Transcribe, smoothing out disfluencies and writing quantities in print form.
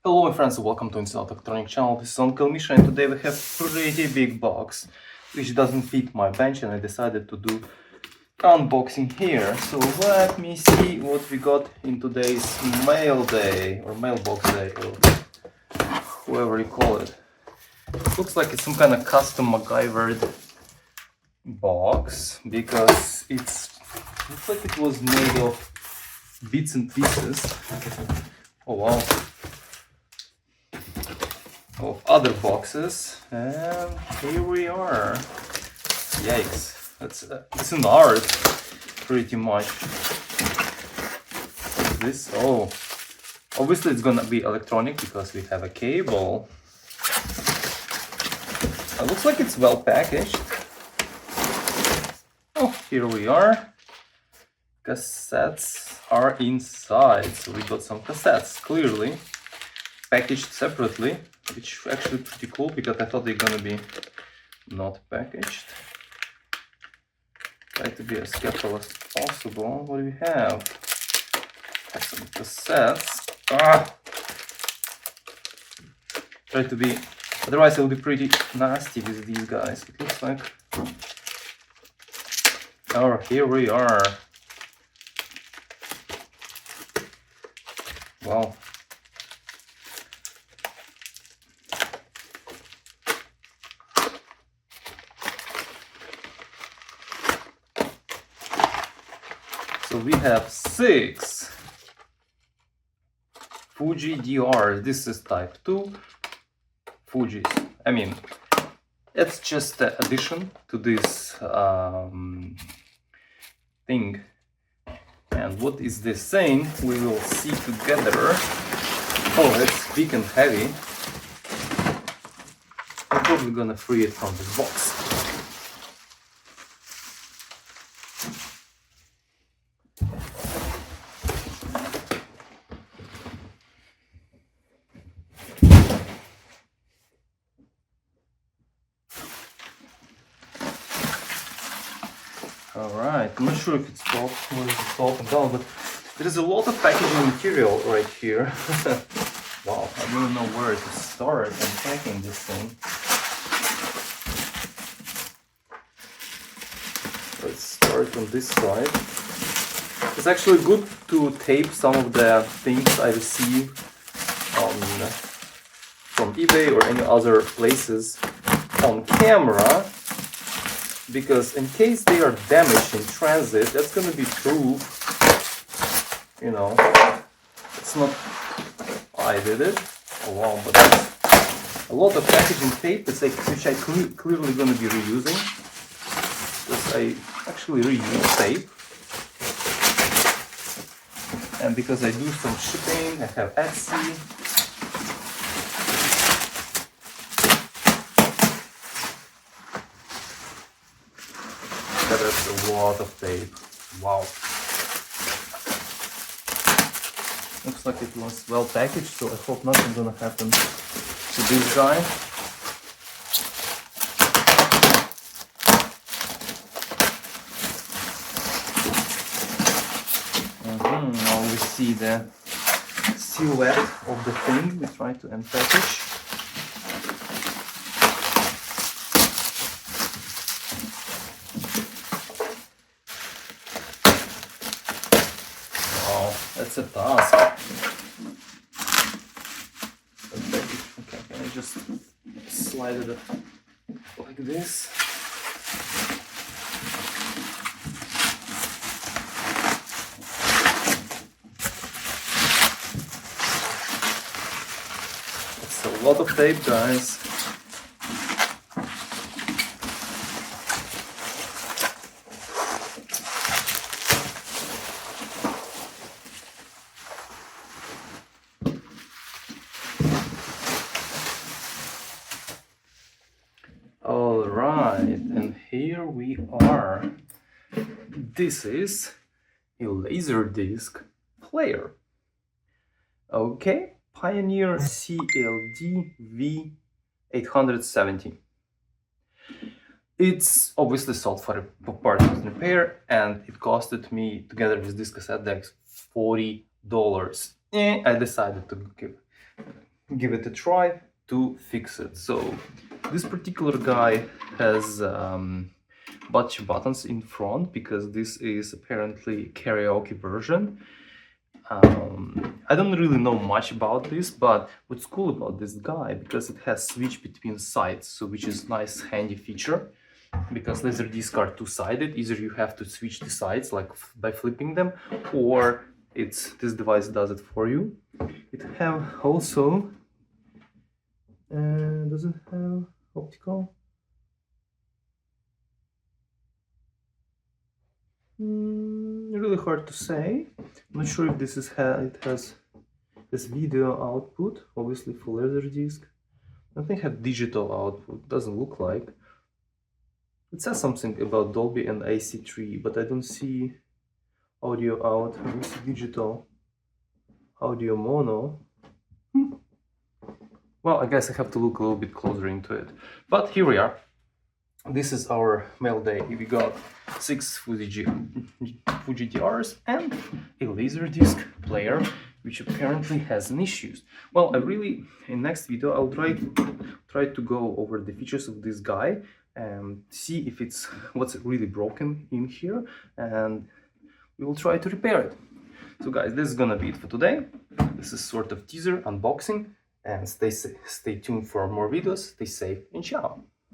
Hello my friends, welcome to Inside Electronic channel. This is Uncle Misha and today we have pretty big box which doesn't fit my bench and I decided to do unboxing here. So let me see what we got in today's mail day or mailbox day or whoever you call it. Looks like it's some kind of custom MacGyvered box because looks like it was made of bits and pieces. Oh wow. Of other boxes, and here we are. Yikes, it's an art pretty much. What's this? Oh, obviously it's gonna be electronic because we have a cable. It looks like it's well packaged. Oh, here we are. Cassettes are inside, so we got some cassettes, clearly packaged separately, which is actually pretty cool because I thought they're gonna be not packaged. Try to be as careful as possible. What do we have? Have some cassettes. Try to be, otherwise it'll be pretty nasty with these guys. It looks like. Oh, here we are. Wow. So we have 6 Fuji DRs. This is type 2 Fujis. I mean, it's just an addition to this thing. And what is this saying? We will see together. Oh, it's big and heavy. I'm probably gonna free it from the box. Alright, I'm not sure if it's top and down, but there is a lot of packaging material right here. Wow, I don't know where to start unpacking this thing. Let's start on this side. It's actually good to tape some of the things I receive from eBay or any other places on camera, because in case they are damaged in transit, that's going to be true. You know, it's not I did it. Oh wow, but that's a lot of packaging tape, which I clearly going to be reusing, because I actually reuse tape. And because I do some shipping, I have Etsy. That's a lot of tape. Wow. Looks like it was well packaged, so I hope nothing's gonna happen to this guy. Now we see the silhouette of the thing. We try to unpackage. That's a task. Okay, can I just slide it like this? It's a lot of tape, guys. Alright, and here we are. This is a Laserdisc player. Okay, Pioneer CLD V870. It's obviously sold for part of repair, and it costed me, together with this cassette deck, $40. I decided to give it a try to fix it. So this particular guy has bunch of buttons in front because this is apparently karaoke version. I don't really know much about this, but what's cool about this guy, because it has switch between sides, so which is nice handy feature, because Laserdisc are two-sided. Either you have to switch the sides like by flipping them, or this device does it for you. It have also does it have optical? Really hard to say. I'm not sure if this is it has this video output, obviously for Laserdisc. I think have digital output. Doesn't look like. It says something about Dolby and AC3, but I don't see audio out. I don't see digital audio mono. Well, I guess I have to look a little bit closer into it. But here we are. This is our mail day. We got 6 Fuji DRs and a Laserdisc player, which apparently has an issues. Well, in next video, I'll try to go over the features of this guy and see if what's really broken in here, and we will try to repair it. So guys, this is gonna be it for today. This is sort of teaser unboxing, and stay tuned for more videos. Stay safe and ciao.